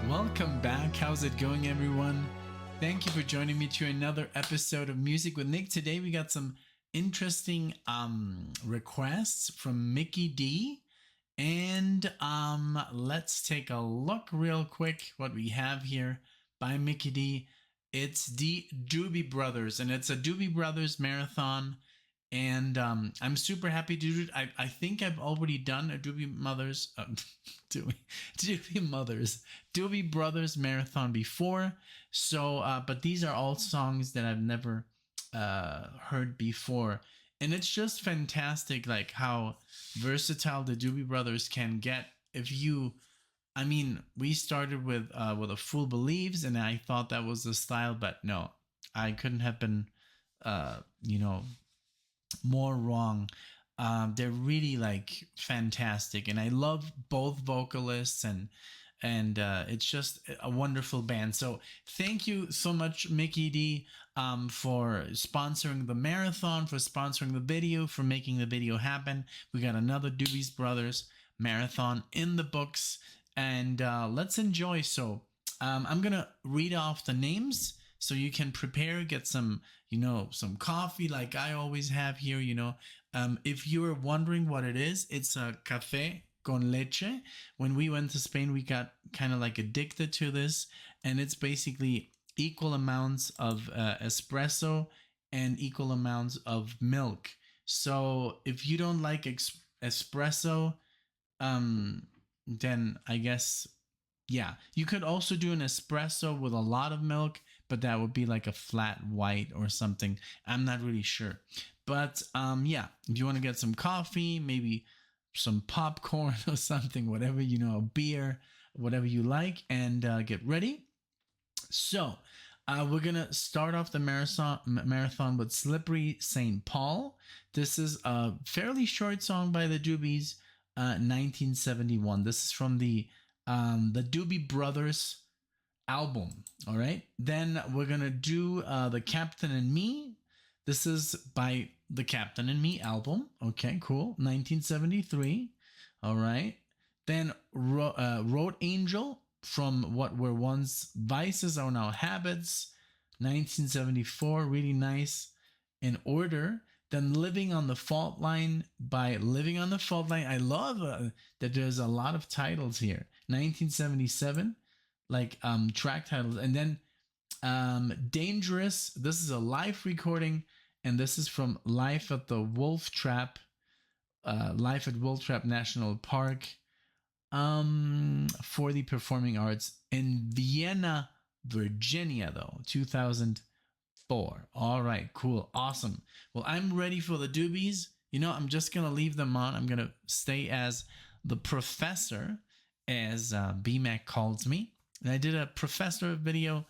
Welcome back. How's it going, everyone? Thank you for joining me to another episode of Music with Nick. Today we got some interesting requests from Mickey D. And let's take a look real quick what we have here by Mickey D. It's the Doobie Brothers, and it's a Doobie Brothers marathon. And I'm super happy to do it. I think I've already done a Doobie Brothers marathon before. So, but these are all songs that I've never heard before. And it's just fantastic, like how versatile the Doobie Brothers can get. We started with a Fool Believes, and I thought that was the style, but no, I couldn't have been, more wrong. They're really like fantastic, and I love both vocalists, and it's just a wonderful band. So thank you so much, Mickey D, for sponsoring the marathon, for sponsoring the video, for making the video happen. We got another Doobie Brothers marathon in the books, and let's enjoy. So I'm gonna read off the names so you can prepare, get some some coffee like I always have here. If you're wondering what it is, it's a café con leche. When we went to Spain, we got kind of like addicted to this, and it's basically equal amounts of espresso and equal amounts of milk. So if you don't like espresso, then I guess, yeah, you could also do an espresso with a lot of milk, but that would be like a flat white or something. I'm not really sure. But yeah, if you want to get some coffee, maybe some popcorn or something, whatever, a beer, whatever you like, and get ready. So we're going to start off the marathon with Slippery St. Paul. This is a fairly short song by the Doobies, 1971. This is from the Doobie Brothers album. All right, then we're gonna do the Captain and Me. This is by the Captain and Me album. Okay, cool. 1973. All right, then Road Angel, from What Were Once Vices Are Now Habits, 1974. Really nice in order. Then Living on the Fault Line by Living on the Fault Line. I love that there's a lot of titles here. 1977, like track titles. And then Dangerous. This is a live recording, and this is from Life at Wolf Trap National Park, for the Performing Arts in Vienna, Virginia, though, 2004. All right, cool, awesome. Well, I'm ready for the Doobies. I'm just gonna leave them on. I'm gonna stay as the professor, as BMAC calls me. And I did a professor video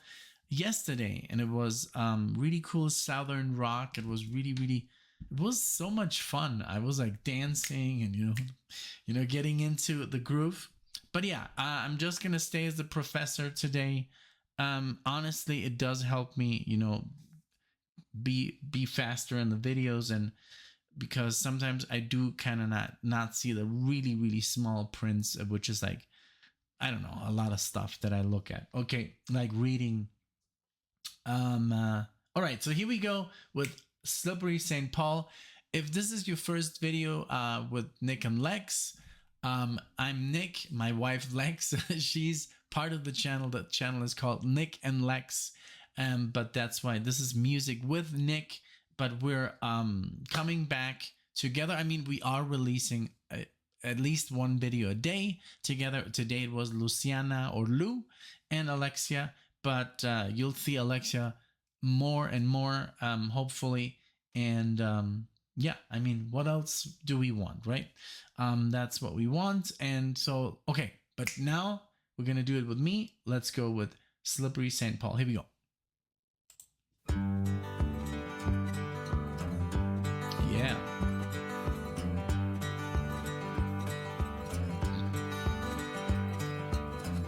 yesterday, and it was really cool Southern rock. It was it was so much fun. I was like dancing and getting into the groove. But yeah, I'm just gonna stay as the professor today. Honestly, it does help me, be faster in the videos, and because sometimes I do kind of not see the really, really small prints, which is like, I don't know, a lot of stuff that I look at. Okay, like reading. All right, so here we go with Slippery St. Paul. If this is your first video with Nick and Lex, I'm Nick. My wife Lex, she's part of the channel. The channel is called Nick and Lex, but that's why this is Music with Nick. But we're coming back together. We are releasing at least one video a day together. Today it was Luciana or Lou and Alexia, but you'll see Alexia more and more, hopefully. And yeah, what else do we want, right? That's what we want. And so, okay, but now we're gonna do it with me. Let's go with Slippery St. Paul. Here we go. Yeah.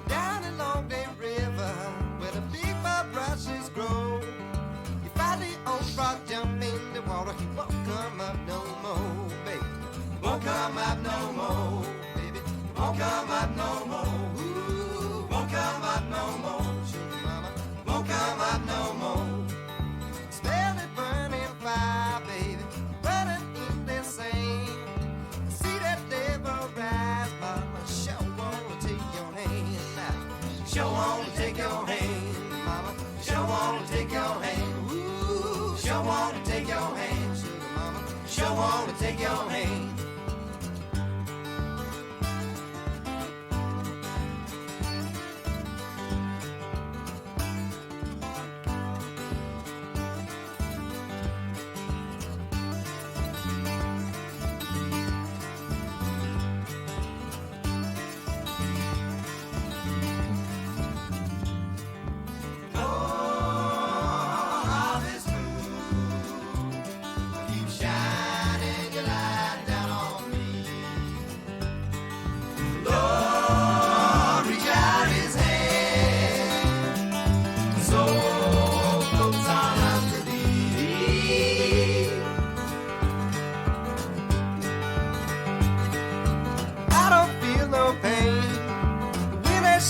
Down in Long Day River, where the big bulrushes grow, you find the old frog jump in the water. He won't come up no more, baby. Won't come up no more, baby. Won't come up no more. Ooh, won't come up sure wanna take your hand, mama. Sure wanna take your hand. Ooh, sure wanna take your hand, sugar mama. Sure wanna take your hand.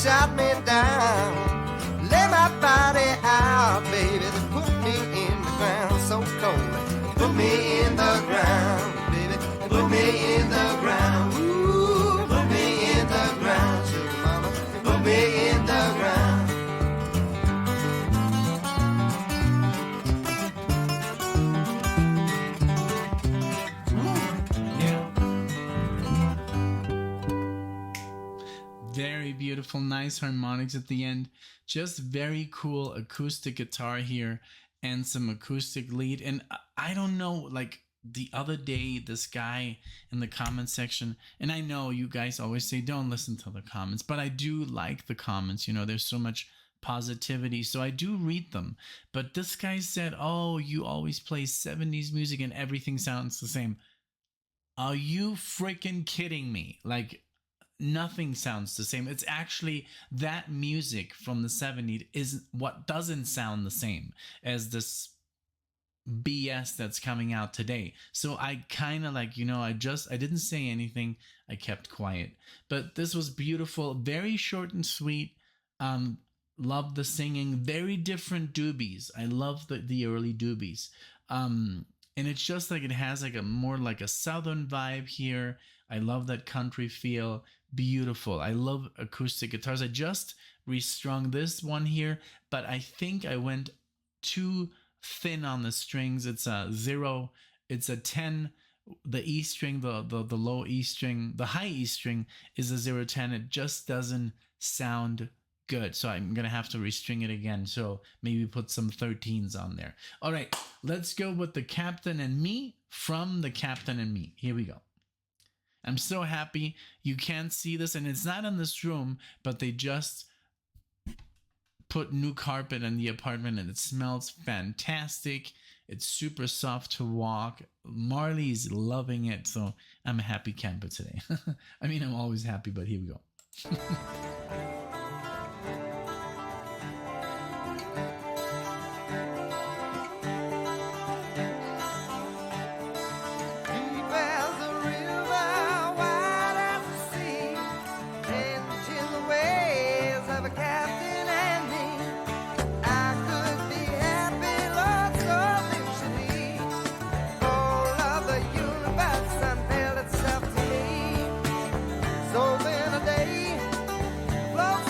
Shot me down, lay my body out, baby. They put me in the ground, so cold. Put me in the ground, baby. Put me in the ground. Ooh, put me in the ground, sugar mama. Put me in the ground. Very beautiful, nice harmonics at the end. Just very cool acoustic guitar here and some acoustic lead. And I don't know, like the other day, this guy in the comment section, and I know you guys always say don't listen to the comments, but I do like the comments. You know, there's so much positivity, so I do read them. But this guy said, oh, you always play 70s music and everything sounds the same. Are you freaking kidding me? Like, nothing sounds the same. It's actually that music from the 70s is what doesn't sound the same as this BS that's coming out today. So I kind of like, you know, I didn't say anything. I kept quiet. But this was beautiful, very short and sweet. Love the singing, very different doobies. I love the early doobies. And it's just like it has like a more like a southern vibe here. I love that country feel. Beautiful. I love acoustic guitars. I just restrung this one here, but I think I went too thin on the strings. It's a 0, it's a 10. The E string, the low E string, the high E string is a 0-10. It just doesn't sound good. So I'm gonna have to restring it again. So maybe put some 13s on there. All right, let's go with the Captain and Me from the Captain and Me. Here we go. I'm so happy you can't see this, and it's not in this room, but they just put new carpet in the apartment and it smells fantastic. It's super soft to walk. Marley's loving it, so I'm a happy camper today. I mean, I'm always happy, but here we go. So then a day flows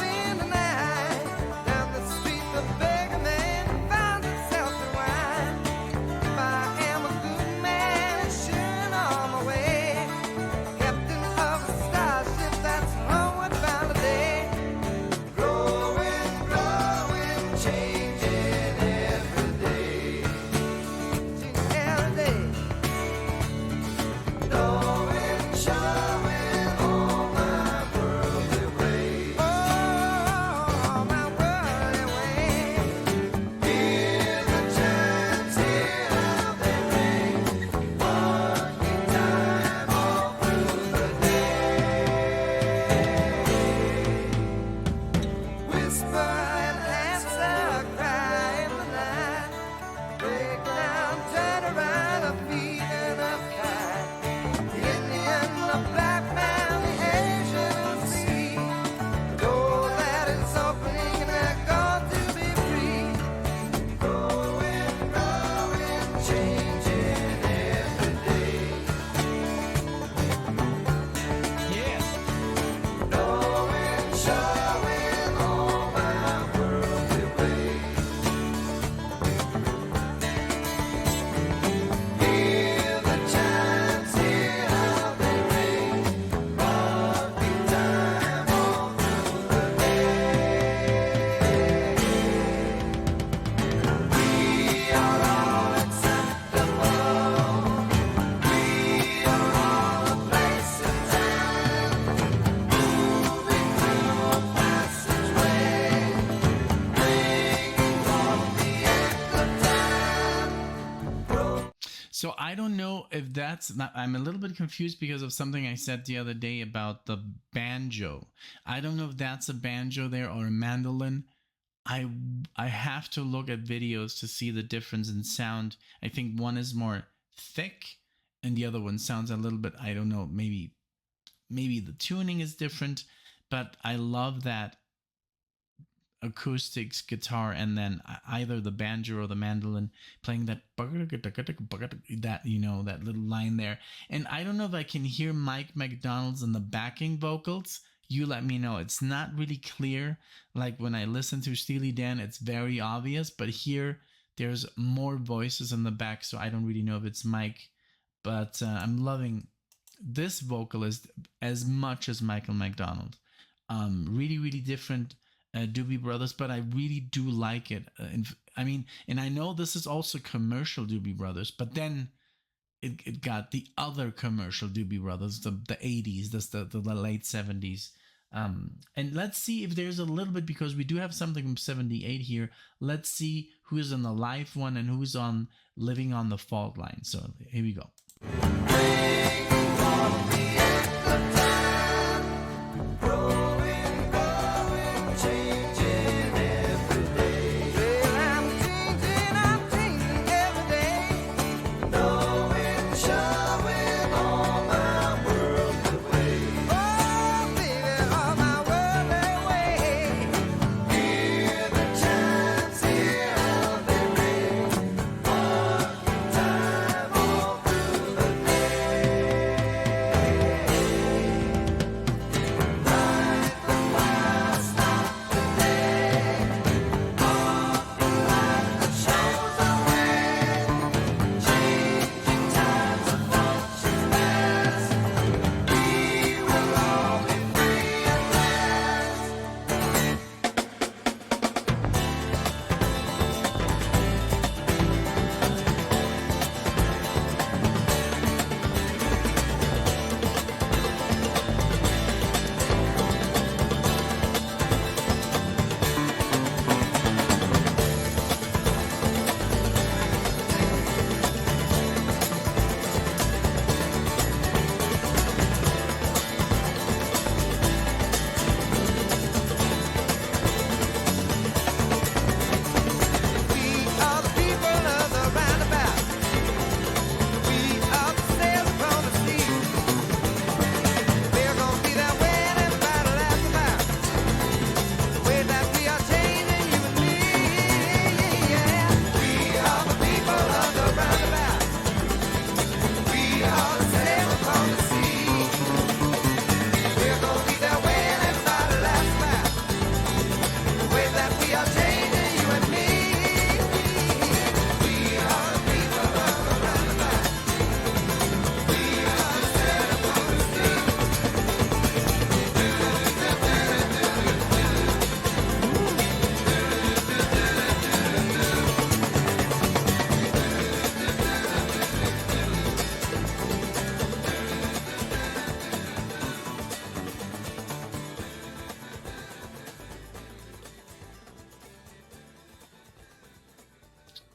I don't know if that's not, I'm a little bit confused because of something I said the other day about the banjo. I don't know if that's a banjo there or a mandolin. I I have to look at videos to see the difference in sound. I think one is more thick and the other one sounds a little bit, I don't know, maybe the tuning is different, but I love that acoustics guitar and then either the banjo or the mandolin playing that that little line there. And I don't know if I can hear Mike McDonald's in the backing vocals. You let me know. It's not really clear. Like when I listen to Steely Dan, it's very obvious, but here there's more voices in the back, so I don't really know if it's Mike. But I'm loving this vocalist as much as Michael McDonald. Really, really different Doobie Brothers, but I really do like it. And I know this is also commercial Doobie Brothers, but then it got the other commercial Doobie Brothers, the 80s, the late 70s. And let's see if there's a little bit, because we do have something from 78 here. Let's see who's on the live one and who's on Living on the Fault Line. So here we go.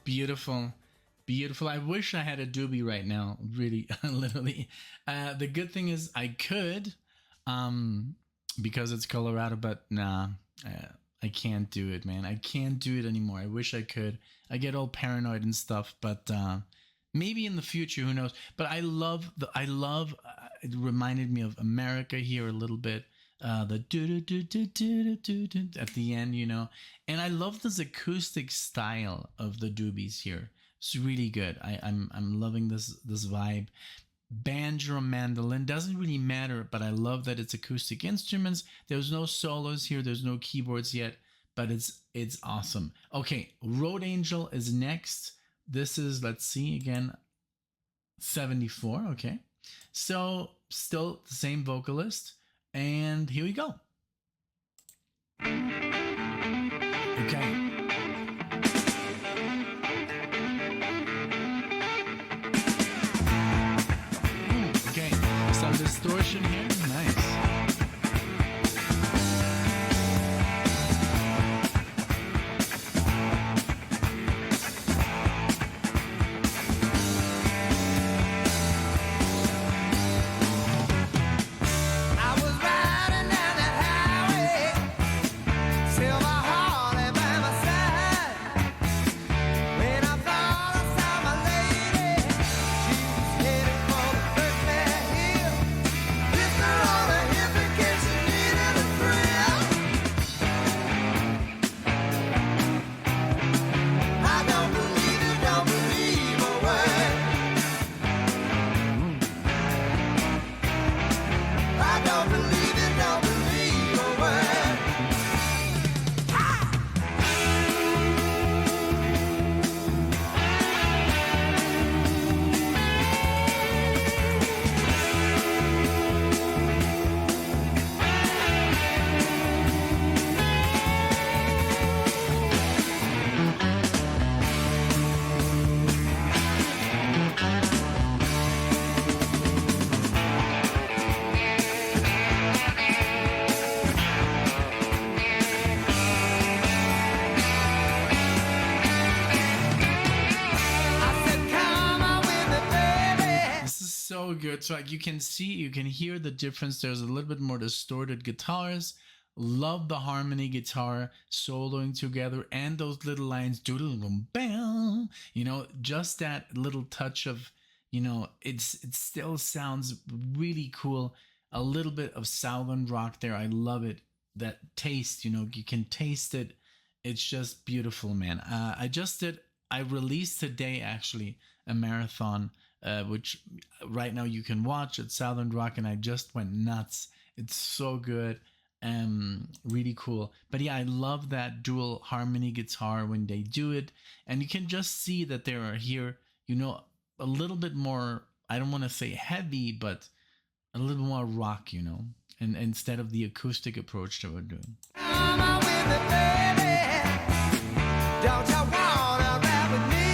Beautiful. Beautiful. I wish I had a doobie right now. Really, literally. The good thing is I could, because it's Colorado, but nah, I can't do it, man. I can't do it anymore. I wish I could. I get all paranoid and stuff, but maybe in the future, who knows? But I love it reminded me of America here a little bit. The do do do do do do at the end, and I love this acoustic style of the doobies here. It's really good. I'm loving this vibe. Banjo, mandolin doesn't really matter, but I love that it's acoustic instruments. There's no solos here. There's no keyboards yet, but it's awesome. Okay, Road Angel is next. This is, let's see again, 74. Okay, so still the same vocalist. And here we go. Okay. Okay, some distortion here. Nice. good. So like you can see, you can hear the difference. There's a little bit more distorted guitars. Love the harmony guitar soloing together and those little lines, doodle-bam, just that little touch of, it still sounds really cool. A little bit of southern rock there. I love it. That taste, you can taste it. It's just beautiful, man. I released today actually a marathon, which right now you can watch at Southern Rock, and I just went nuts. It's so good. Really cool. But yeah, I love that dual harmony guitar when they do it, and you can just see that they are here, a little bit more, I don't want to say heavy, but a little more rock, and instead of the acoustic approach that we're doing. Don't you wanna ride with me?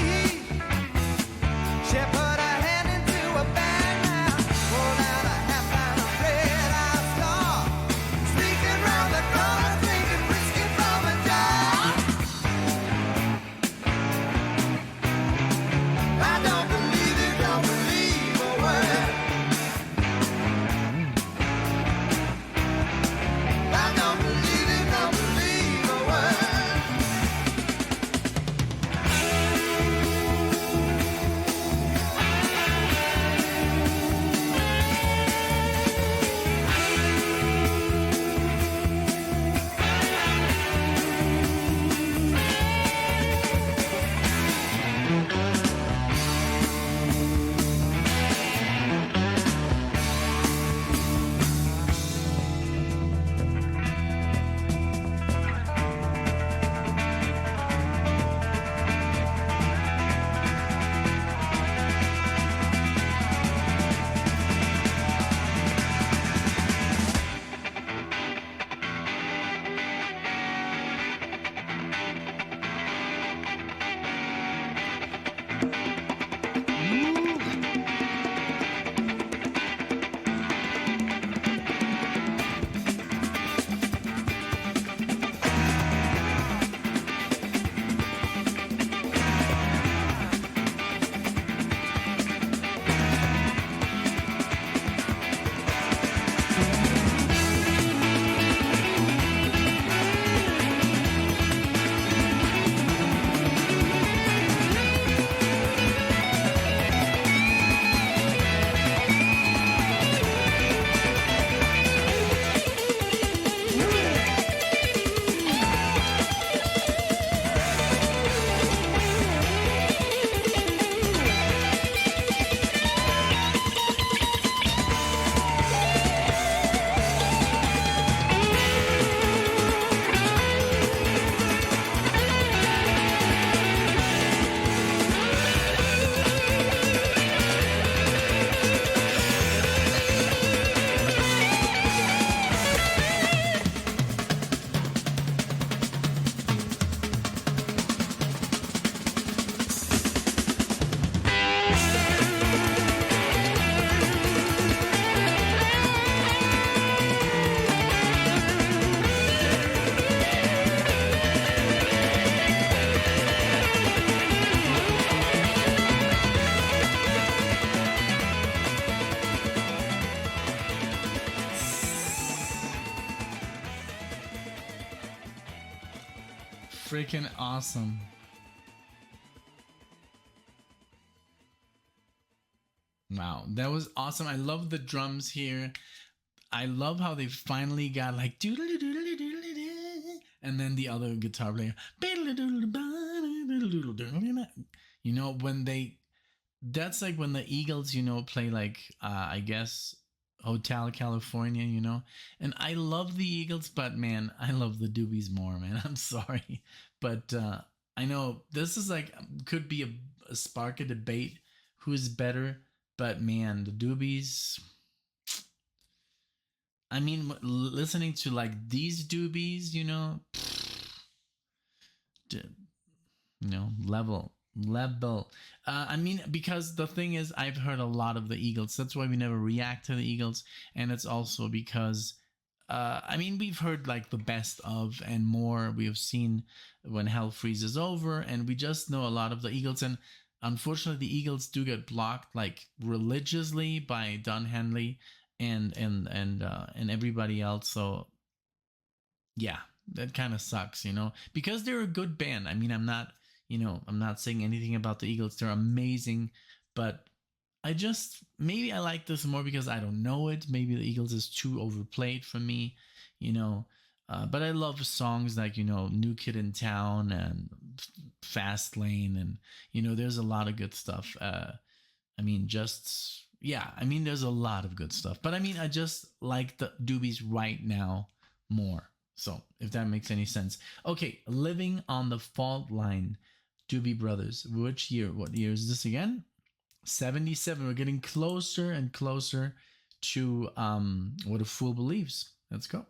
She put her hand into a bag now, pulled out a half-pound of red eye star, sneaking round the corner, drinking whiskey from a jar. I don't believe you, don't believe a word. I don't believe you, don't believe a word. Freaking awesome. Wow, that was awesome. I love the drums here. I love how they finally got like and then the other guitar player. When that's like when the Eagles, play like I guess Hotel California, and I love the Eagles, but man, I love the Doobies more, man. I'm sorry, but I know this is like could be a spark of debate who's better, but man, the Doobies. I mean, listening to like these Doobies, level. I mean, because the thing is, I've heard a lot of the Eagles. That's why we never react to the Eagles, and it's also because, I mean, we've heard like the best of and more. We have seen When Hell Freezes Over, and we just know a lot of the Eagles. And unfortunately, the Eagles do get blocked like religiously by Don Henley and everybody else. So yeah, that kind of sucks, because they're a good band. I mean, I'm not saying anything about the Eagles. They're amazing, but maybe I like this more because I don't know it. Maybe the Eagles is too overplayed for me, you know. But I love songs like New Kid in Town and Fast Lane, and there's a lot of good stuff. I mean, just yeah, I mean, there's a lot of good stuff. But I mean, I just like the Doobies right now more. So if that makes any sense. Okay, Living on the Fault Line, Doobie Brothers. Which year? What year is this again? 77. We're getting closer and closer to What a Fool Believes. Let's go.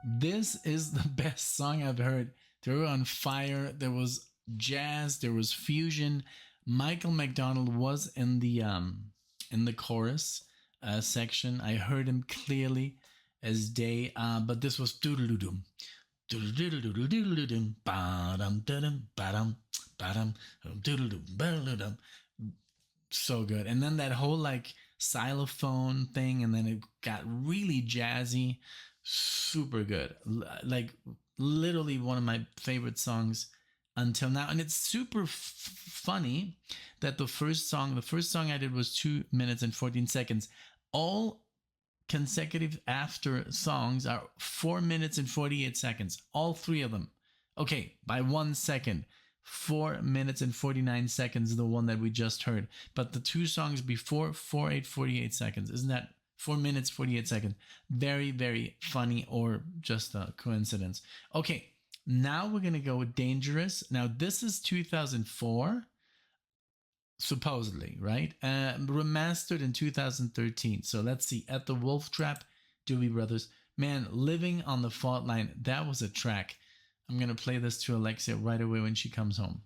This is the best song I've heard. They were on fire. There was jazz. There was fusion. Michael McDonald was in the chorus section. I heard him clearly as day. But this was doodle-doo-doom. Doodle-doodle-doodle-doodle-doom. Ba-dum-da-dum, ba-dum, ba-dum, doodle-doo, ba-dum. So good. And then that whole like xylophone thing, and then it got really jazzy. Super good. Like literally one of my favorite songs until now. And it's super funny that the first song I did was 2 minutes and 14 seconds. All consecutive after songs are 4 minutes and 48 seconds. All three of them. Okay, by 1 second. 4 minutes and 49 seconds, the one that we just heard. But the two songs before, 48 seconds. Isn't that 4 minutes, 48 seconds? Very, very funny, or just a coincidence. Okay, now we're going to go with Dangerous. Now, this is 2004, supposedly, right? Remastered in 2013. So let's see. At the Wolf Trap, Doobie Brothers. Man, Living on the Fault Line, that was a track. I'm going to play this to Alexia right away when she comes home.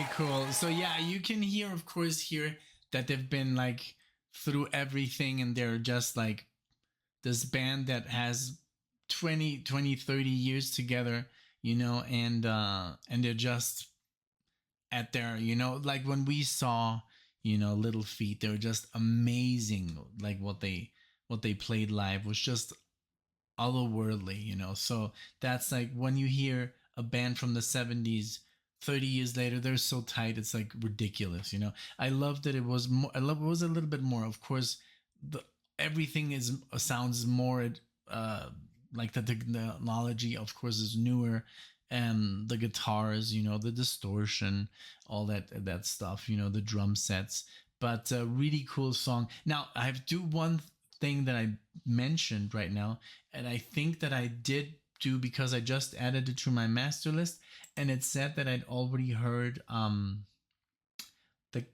Very cool. So yeah, you can hear, of course, here that they've been like through everything, and they're just like this band that has 30 years together, and they're just at their, like when we saw, Little Feet, they were just amazing. Like what they played live was just otherworldly, So that's like when you hear a band from the 70s 30 years later, they're so tight, it's like ridiculous. I love that it was more, I love it was a little bit more, of course. The everything is sounds more uh like the technology, of course, is newer, and the guitars, the distortion, all that stuff, the drum sets. But a really cool song. Now I have do one thing that I mentioned right now, and I think that I did do because I just added it to my master list, and it said that I'd already heard the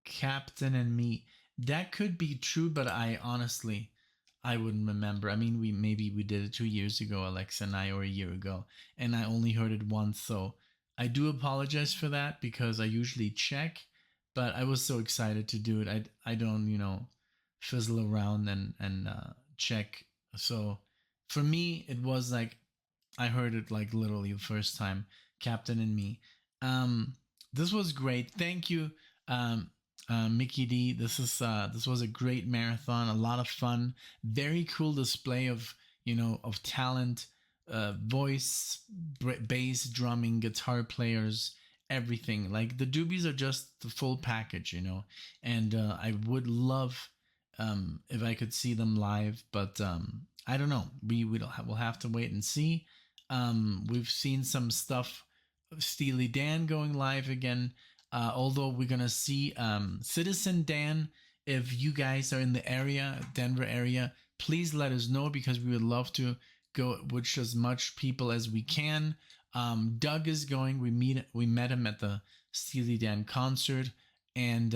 Captain and Me. That could be true, but I honestly I wouldn't remember. I mean, we did it 2 years ago, Alexa and I, or a year ago, and I only heard it once, so I do apologize for that because I usually check, but I was so excited to do it. I don't fizzle around and check. So for me, it was like I heard it like literally the first time, Captain and Me. Um, this was great. Thank you, um, Mickey D. This was a great marathon, a lot of fun, very cool display of talent, voice, bass, drumming, guitar players, everything. Like the Doobies are just the full package. And I would love if I could see them live, but I don't know. We'll have to wait and see. We've seen some stuff of Steely Dan going live again. Although we're gonna see Citizen Dan. If you guys are in the area, Denver area, please let us know because we would love to go with as much people as we can. Doug is going. We met him at the Steely Dan concert, and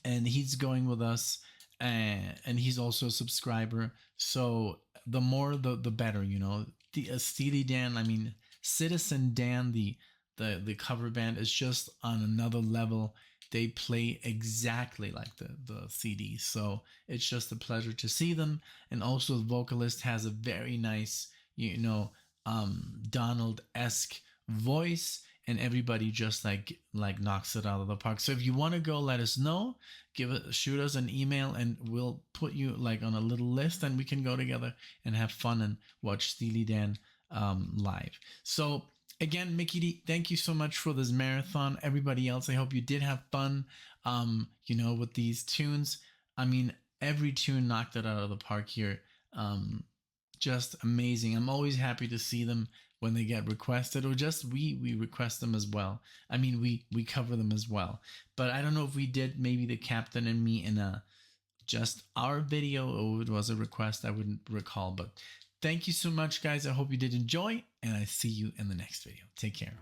he's going with us, and he's also a subscriber. So the more the better, The Steely Dan, I mean Citizen Dan, the cover band is just on another level. They play exactly like the CD, so it's just a pleasure to see them. And also, the vocalist has a very nice, Donald esque voice, and everybody just like knocks it out of the park. So if you want to go, let us know. Shoot us an email, and we'll put you like on a little list, and we can go together and have fun and watch Steely Dan live. So again, Mickey D, thank you so much for this marathon. Everybody else, I hope you did have fun. With these tunes. I mean, every tune knocked it out of the park here. Just amazing. I'm always happy to see them when they get requested, or just we request them as well. I mean, we cover them as well. But I don't know if we did maybe the Captain and Me in a just our video, or it was a request. I wouldn't recall. But thank you so much, guys. I hope you did enjoy, and I see you in the next video. Take care.